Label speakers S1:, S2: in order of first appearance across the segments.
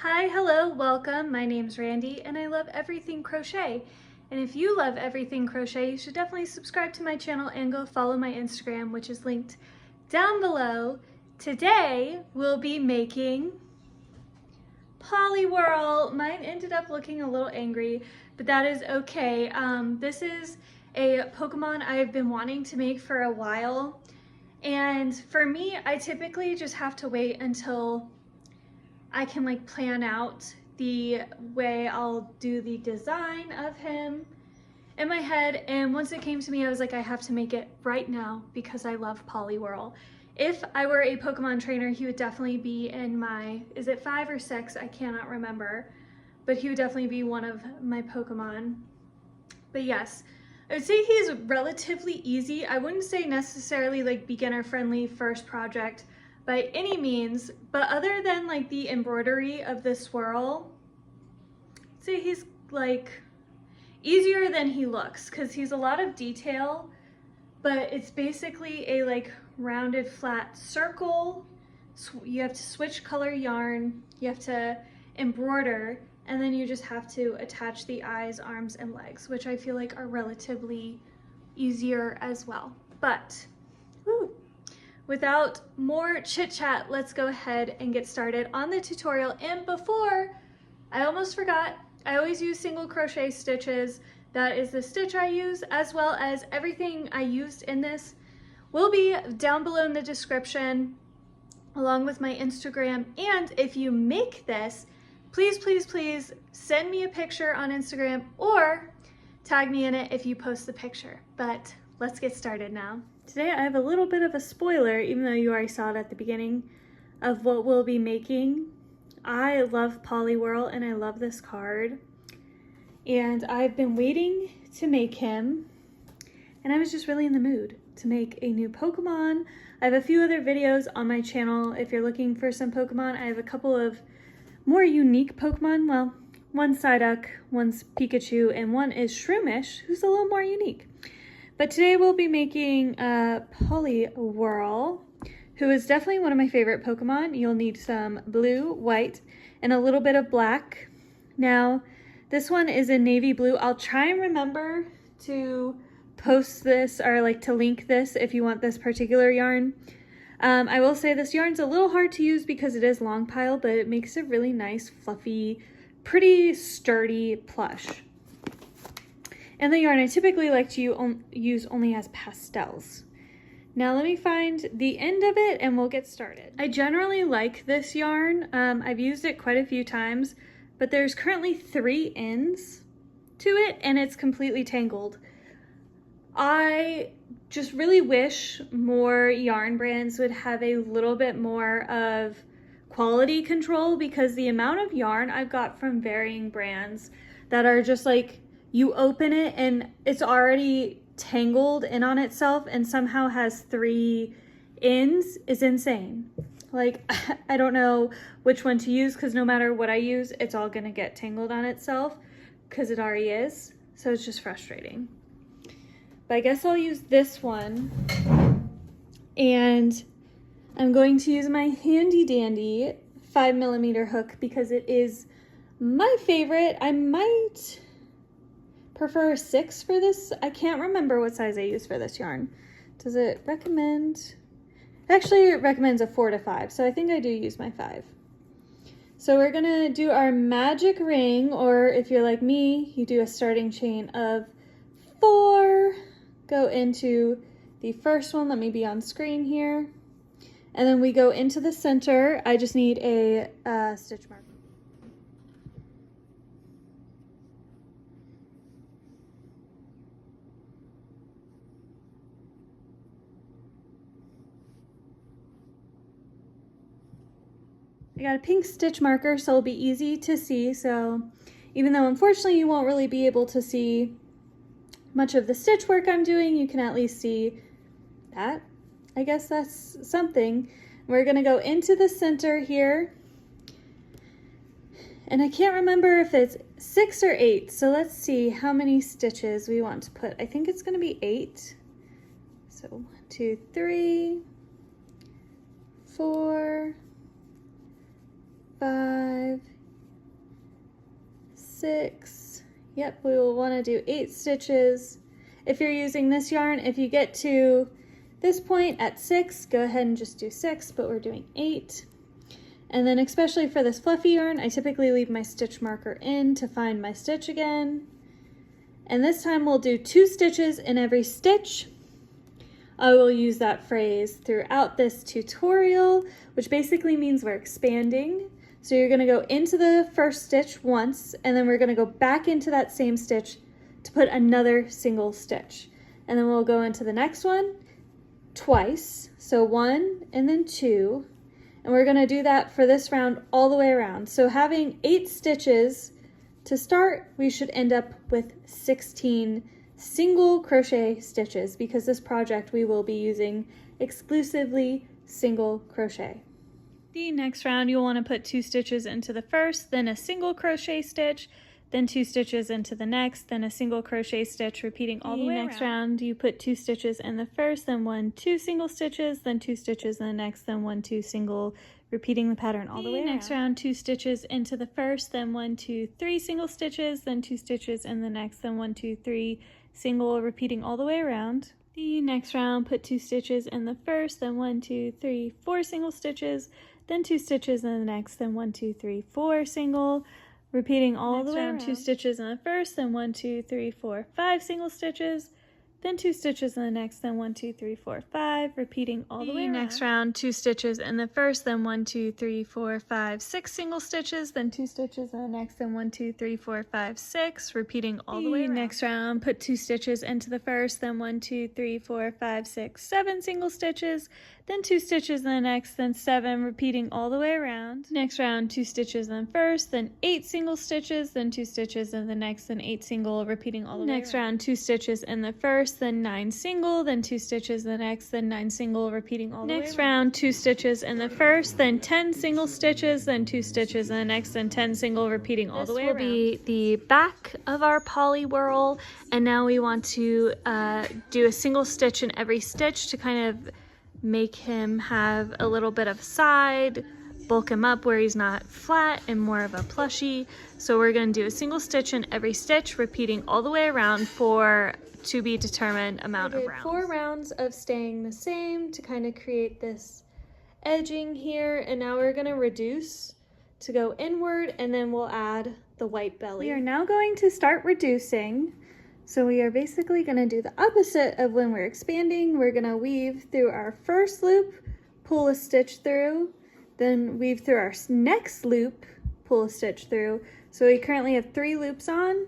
S1: Hi, hello, welcome. My name's Randy and I love everything crochet. And if you love everything crochet, you should definitely subscribe to my channel and go follow my Instagram, which is linked down below. Today, we'll be making Poliwhirl. Mine ended up looking a little angry, but that is okay. This is a Pokemon I've been wanting to make for a while. And for me, I typically just have to wait until I can like plan out the way I'll do the design of him in my head. And once it came to me, I was like, I have to make it right now because I love Poliwhirl. If I were a Pokemon trainer, he would definitely be in my, is it 5 or 6? I cannot remember, but he would definitely be one of my Pokemon. But yes, I would say he's relatively easy. I wouldn't say necessarily like beginner friendly first project by any means, but other than like the embroidery of the swirl, I'd say he's like easier than he looks because he's a lot of detail, but it's basically a like rounded flat circle. You have to switch color yarn, you have to embroider, and then you just have to attach the eyes, arms, and legs, which I feel like are relatively easier as well. But whew, without more chit chat, let's go ahead and get started on the tutorial. And before, I almost forgot, I always use single crochet stitches. That is the stitch I use, as well as everything I used in this will be down below in the description, along with my Instagram. And if you make this, please, please, please send me a picture on Instagram or tag me in it if you post the picture. But let's get started now. Today I have a little bit of a spoiler, even though you already saw it at the beginning, of what we'll be making. I love Poliwhirl and I love this card. And I've been waiting to make him, and I was just really in the mood to make a new Pokemon. I have a few other videos on my channel if you're looking for some Pokemon. I have a couple of more unique Pokemon. Well, one's Psyduck, one's Pikachu, and one is Shroomish, who's a little more unique. But today we'll be making Poliwhirl, who is definitely one of my favorite Pokemon. You'll need some blue, white, and a little bit of black. Now, this one is in navy blue. I'll try and remember to post this or like to link this if you want this particular yarn. I will say this yarn's a little hard to use because it is long pile, but it makes a really nice, fluffy, pretty sturdy plush. And the yarn I typically like to use only has pastels. Now let me find the end of it and we'll get started. I generally like this yarn. I've used it quite a few times, but there's currently 3 ends to it and it's completely tangled. I just really wish more yarn brands would have a little bit more of quality control, because the amount of yarn I've got from varying brands that are just like, you open it and it's already tangled in on itself and somehow has 3 ends is insane. Like, I don't know which one to use because no matter what I use, it's all gonna get tangled on itself because it already is. So it's just frustrating. But I guess I'll use this one. And I'm going to use my handy dandy 5mm hook because it is my favorite. I might prefer a 6 for this. I can't remember what size I use for this yarn. Does it recommend? Actually, it recommends a 4 to 5, so I think I do use my 5. So we're gonna do our magic ring, or if you're like me, you do a starting chain of 4, go into the first one. Let me be on screen here. And then we go into the center. I just need a stitch marker. I got a pink stitch marker, so it'll be easy to see. So even though unfortunately you won't really be able to see much of the stitch work I'm doing, you can at least see that. I guess that's something. We're gonna go into the center here. And I can't remember if it's 6 or 8. So let's see how many stitches we want to put. I think it's gonna be 8. So 1, 2, 3, 4, 5, 6. Yep, we will want to do 8 stitches. If you're using this yarn, if you get to this point at 6, go ahead and just do 6, but we're doing 8. And then especially for this fluffy yarn, I typically leave my stitch marker in to find my stitch again. And this time we'll do 2 stitches in every stitch. I will use that phrase throughout this tutorial, which basically means we're expanding. So you're going to go into the first stitch once, and then we're going to go back into that same stitch to put another single stitch. And then we'll go into the next one twice. So 1 and then 2. And we're going to do that for this round all the way around. So having 8 stitches to start, we should end up with 16 single crochet stitches, because this project we will be using exclusively single crochet. The next round you'll want to put 2 stitches into the first, then a single crochet stitch, then 2 stitches into the next, then a single crochet stitch, repeating all the way around. Next round you put 2 stitches in the first, then 1, 2 single stitches, then 2 stitches in the next, then 1, 2 single, repeating the pattern all the way around. Next round 2 stitches into the first, then 1, 2, 3 single stitches, then 2 stitches in the next, then 1, 2, 3 single, repeating all the way around. The next round put 2 stitches in the first, then 1, 2, 3, 4 single stitches, then 2 stitches in the next, then 1, 2, 3, 4 single, repeating all the way around. 2 stitches in the first, then 1, 2, 3, 4, 5 single stitches, then 2 stitches in the next, then 1, 2, 3, 4, 5, repeating all the way around. Next round 2 stitches in the first, then 1, 2, 3, 4, 5, 6 single stitches, then 2 stitches in the next, then 1, 2, 3, 4, 5, 6, repeating all the way around. Next round put 2 stitches into the first, then 1, 2, 3, 4, 5, 6, 7 single stitches, then 2 stitches in the next, then 7, repeating all the way around. Next round 2 stitches in the first, then 8 single stitches, then 2 stitches in the next, then 8 single, repeating all the way around. Next round 2 stitches in the first, then 9 single, then 2 stitches in the next, then 9 single, repeating all the way around. Next round 2 stitches in the first, then 10 single stitches, then 2 stitches in the next, then 10 single, repeating all the way around. This will be the back of our Poliwhirl, and now we want to do a single stitch in every stitch to kind of make him have a little bit of side, bulk him up where he's not flat and more of a plushie. So we're going to do a single stitch in every stitch, repeating all the way around for to be determined amount of rounds. 4 rounds of staying the same to kind of create this edging here, and now we're going to reduce to go inward, and then we'll add the white belly. We are now going to start reducing. So we are basically going to do the opposite of when we're expanding. We're going to weave through our first loop, pull a stitch through, then weave through our next loop, pull a stitch through. So we currently have 3 loops on,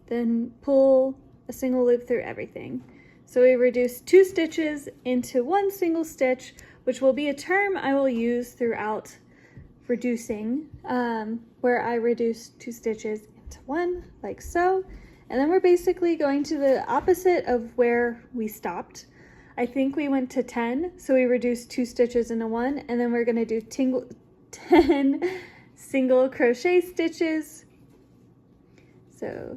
S1: then pull a single loop through everything. So we reduce 2 stitches into 1 single stitch, which will be a term I will use throughout reducing, where I reduce 2 stitches into 1, like so. And then we're basically going to the opposite of where we stopped. I think we went to 10, so we reduced 2 stitches into 1, and then we're going to do 10 single crochet stitches. So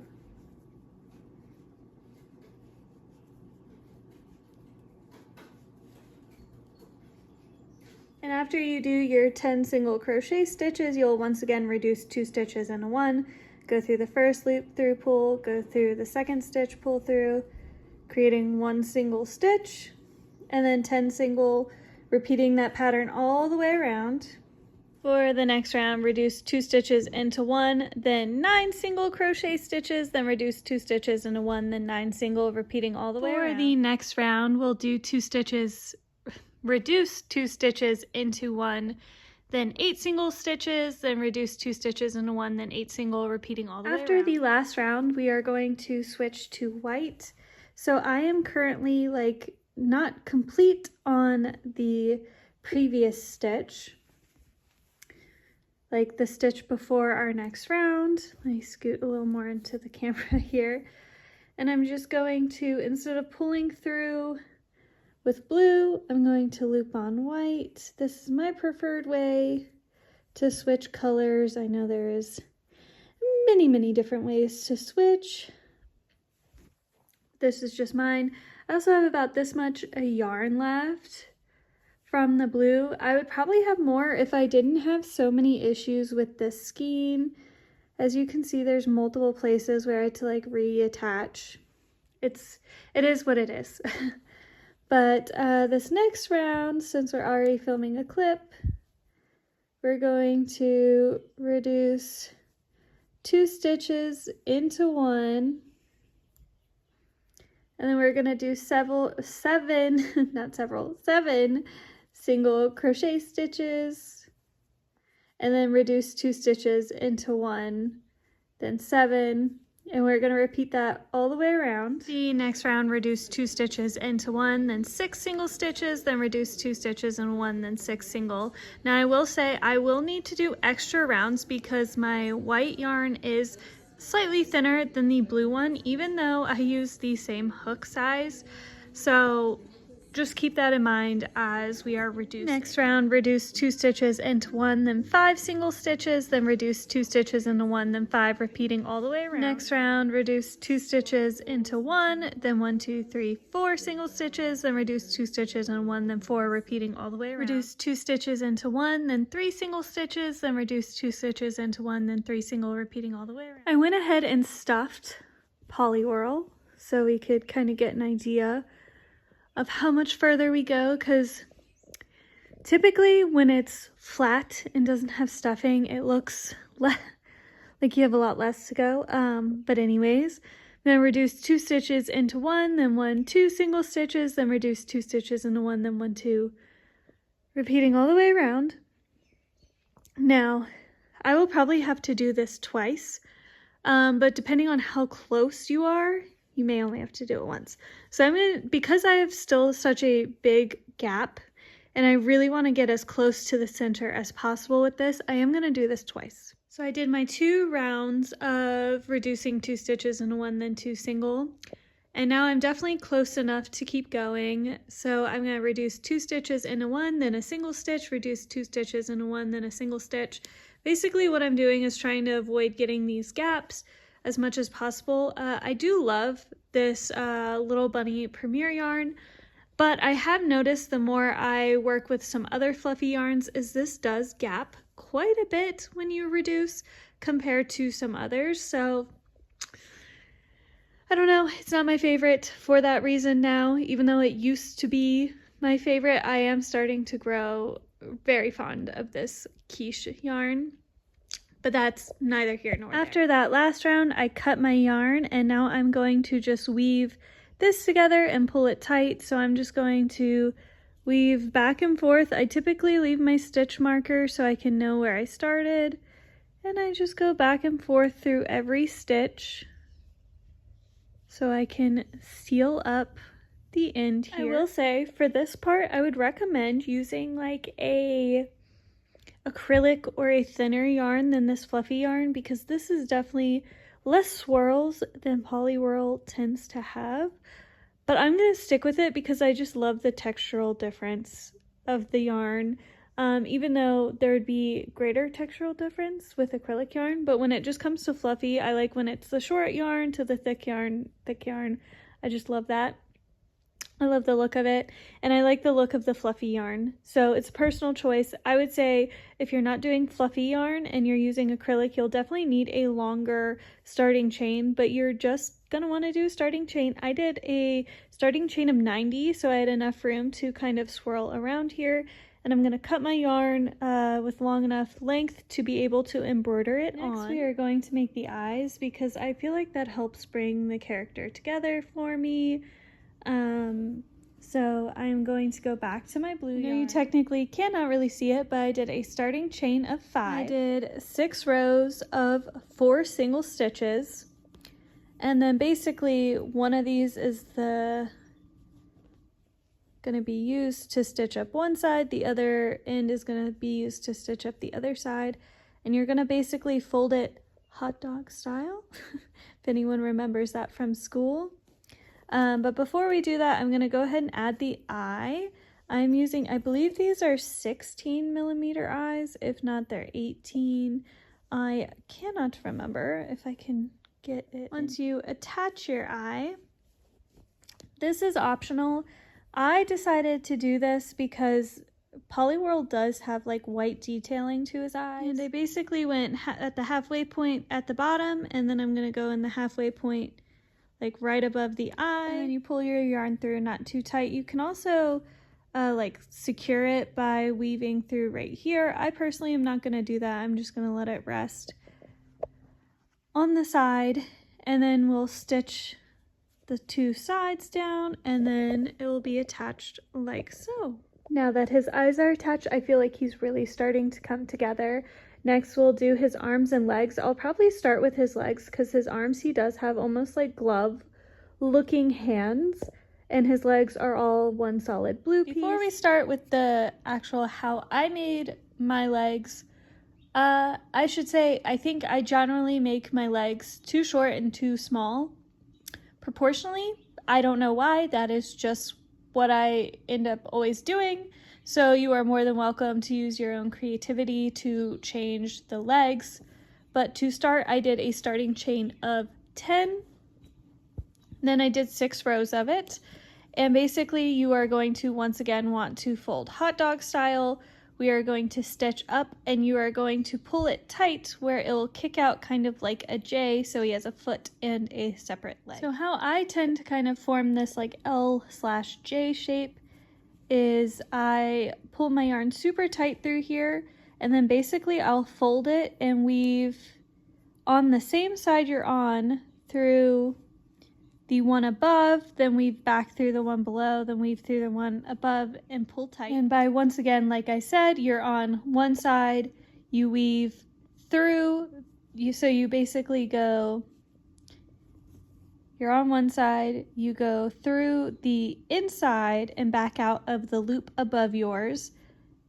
S1: and after you do your 10 single crochet stitches, you'll once again reduce 2 stitches into 1. Go through the first loop through, pull, go through the second stitch, pull through, creating 1 single stitch, and then 10 single, repeating that pattern all the way around. For the next round, reduce 2 stitches into 1, then 9 single crochet stitches, then reduce 2 stitches into 1, then 9 single, repeating all the way around. For the next round, we'll do 2 stitches, reduce 2 stitches into 1, then 8 single stitches, then reduce 2 stitches into 1, then 8 single, repeating all the way around. After the last round, we are going to switch to white. So I am currently not complete on the previous stitch, like the stitch before our next round. Let me scoot a little more into the camera here. And I'm just going to, instead of pulling through with blue, I'm going to loop on white. This is my preferred way to switch colors. I know there is many different ways to switch. This is just mine. I also have about this much yarn left from the blue. I would probably have more if I didn't have so many issues with this skein As you can see, there's multiple places where I had to like reattach. It is what it is. But this next round, since we're already filming a clip, we're going to reduce 2 stitches into 1. And then we're going to do 7 single crochet stitches, and then reduce 2 stitches into 1, then 7, and we're going to repeat that all the way around. The next round, reduce 2 stitches into 1, then 6 single stitches, then reduce 2 stitches in 1, then 6 single. Now I will say I will need to do extra rounds because my white yarn is slightly thinner than the blue one, even though I use the same hook size. So just keep that in mind as we are reducing. Next round, reduce 2 stitches into 1, then 5 single stitches, then reduce 2 stitches into 1, then 5, repeating all the way around. Next round, reduce 2 stitches into 1, then 1, 2, 3, 4 single stitches, then reduce 2 stitches into 1, then 4, repeating all the way around. Reduce 2 stitches into 1, then 3 single stitches, then reduce 2 stitches into 1, then 3 single, repeating all the way around. I went ahead and stuffed Poliwhirl so we could kind of get an idea of how much further we go, because typically when it's flat and doesn't have stuffing, it looks like you have a lot less to go. But anyways, then reduce 2 stitches into 1, then 1, 2 single stitches, then reduce 2 stitches into 1, then 1, 2, repeating all the way around. Now, I will probably have to do this twice, but depending on how close you are, you may only have to do it once. So I'm gonna, because I have still such a big gap and I really want to get as close to the center as possible with this, I am gonna do this twice. So I did my 2 rounds of reducing 2 stitches into 1, then 2 single. And now I'm definitely close enough to keep going. So I'm gonna reduce 2 stitches into 1, then a single stitch, reduce 2 stitches into 1, then a single stitch. Basically what I'm doing is trying to avoid getting these gaps as much as possible. I do love this Little Bunny Premier yarn, but I have noticed the more I work with some other fluffy yarns is this does gap quite a bit when you reduce compared to some others. So I don't know, it's not my favorite for that reason now. Even though it used to be my favorite, I am starting to grow very fond of this Keche yarn. But that's neither here nor there. After that last round, I cut my yarn, and now I'm going to just weave this together and pull it tight. So I'm just going to weave back and forth. I typically leave my stitch marker so I can know where I started. And I just go back and forth through every stitch so I can seal up the end here. I will say, for this part, I would recommend using like a acrylic or a thinner yarn than this fluffy yarn, because this is definitely less swirls than Poliwhirl tends to have. But I'm going to stick with it because I just love the textural difference of the yarn, even though there would be greater textural difference with acrylic yarn. But when it just comes to fluffy, I like when it's the short yarn to the thick yarn. I just love that. I love the look of it, and I like the look of the fluffy yarn. So it's a personal choice. I would say if you're not doing fluffy yarn and you're using acrylic, you'll definitely need a longer starting chain, but you're just gonna want to do a starting chain. I did a starting chain of 90, so I had enough room to kind of swirl around here, and I'm gonna cut my yarn with long enough length to be able to embroider it on. Next, we are going to make the eyes because I feel like that helps bring the character together for me. So I'm going to go back to my blue yarn. You technically cannot really see it, but I did a starting chain of 5. I did 6 rows of 4 single stitches, and then basically one of these is going to be used to stitch up one side, the other end is going to be used to stitch up the other side, and you're going to basically fold it hot dog style, if anyone remembers that from school. But before we do that, I'm going to go ahead and add the eye. I'm using, I believe these are 16 millimeter eyes. If not, they're 18. I cannot remember if I can get it. Once you attach your eye, this is optional. I decided to do this because Poliwhirl does have like white detailing to his eyes. And I basically went at the halfway point at the bottom, and then I'm going to go in the halfway point like right above the eye. And then you pull your yarn through, not too tight. You can also like secure it by weaving through right here. I personally am not going to do that. I'm just going to let it rest on the side, and then we'll stitch the two sides down, and then it will be attached like so. Now that his eyes are attached, I feel like he's really starting to come together. Next, we'll do his arms and legs. I'll probably start with his legs because his arms, he does have almost like glove looking hands, and his legs are all one solid blue piece. Before we start with the actual how I made my legs, I should say I think I generally make my legs too short and too small proportionally. I don't know why, that is just what I end up always doing. So you are more than welcome to use your own creativity to change the legs. But to start, I did a starting chain of 10. Then I did 6 rows of it. And basically you are going to once again want to fold hot dog style. We are going to stitch up, and you are going to pull it tight where it will kick out kind of like a J, so he has a foot and a separate leg. So how I tend to kind of form this like L/J shape is I pull my yarn super tight through here, and then basically I'll fold it and weave on the same side you're on through the one above, then weave back through the one below, then weave through the one above and pull tight. And by once again, like I said, you're on one side, you weave through, so you basically go, you're on one side, you go through the inside and back out of the loop above yours,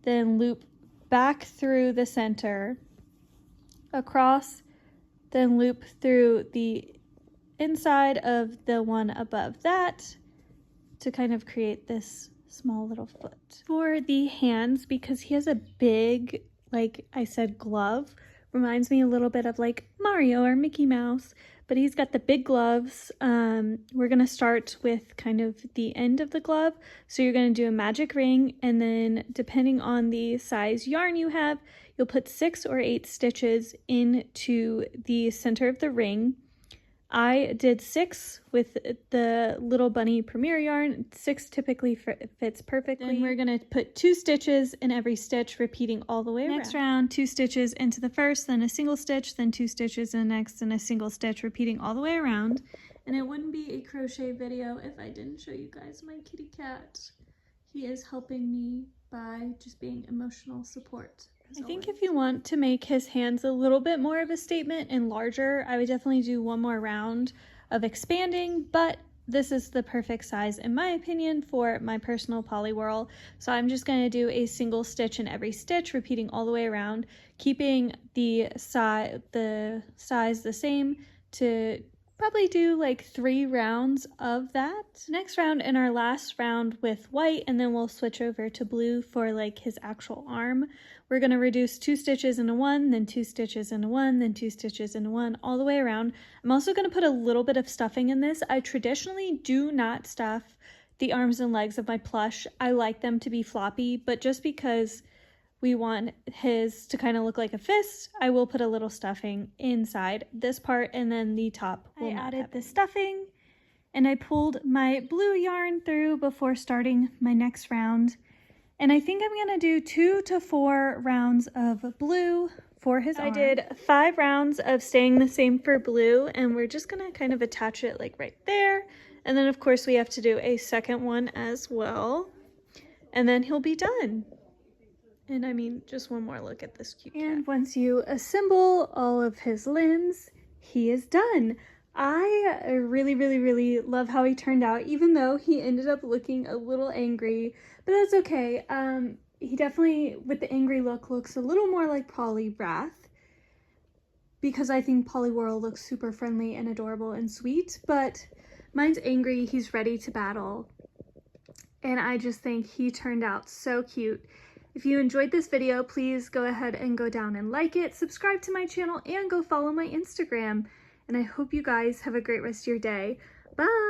S1: then loop back through the center, across, then loop through the inside of the one above that to kind of create this small little foot. For the hands, because he has a big, like I said, glove, reminds me a little bit of like Mario or Mickey Mouse, but he's got the big gloves. We're gonna start with kind of the end of the glove. So you're gonna do a magic ring, and then depending on the size yarn you have, you'll put 6 or 8 stitches into the center of the ring. I did 6 with the little bunny premier yarn. 6 typically fits perfectly. Then we're going to put 2 stitches in every stitch, repeating all the way around. Next round, 2 stitches into the first, then a single stitch, then 2 stitches in the next, and a single stitch, repeating all the way around. And it wouldn't be a crochet video if I didn't show you guys my kitty cat. He is helping me by just being emotional support. I think if you want to make his hands a little bit more of a statement and larger, I would definitely do one more round of expanding, but this is the perfect size in my opinion for my personal Poliwhirl. So I'm just going to do a single stitch in every stitch, repeating all the way around, keeping the size the same to probably do like 3 rounds of that. Next round and our last round with white, and then we'll switch over to blue for like his actual arm. We're going to reduce 2 stitches into 1, then 2 stitches into 1, then 2 stitches into 1, all the way around. I'm also going to put a little bit of stuffing in this. I traditionally do not stuff the arms and legs of my plush. I like them to be floppy, but just because we want his to kind of look like a fist, I will put a little stuffing inside this part, and then the top will not added the stuffing, and I pulled my blue yarn through before starting my next round. And I think I'm going to do 2 to 4 rounds of blue for his arm. I did 5 rounds of staying the same for blue, and we're just going to kind of attach it like right there. And then of course we have to do a second one as well. And then he'll be done. And I mean, just one more look at this cute cat. And once you assemble all of his limbs, he is done. I really love how he turned out, even though he ended up looking a little angry, but that's okay. He definitely, with the angry look, looks a little more like Poliwrath, because I think Poliwhirl looks super friendly and adorable and sweet, but mine's angry, he's ready to battle, and I just think he turned out so cute. If you enjoyed this video, please go ahead and go down and like it, subscribe to my channel, and go follow my Instagram. And I hope you guys have a great rest of your day. Bye!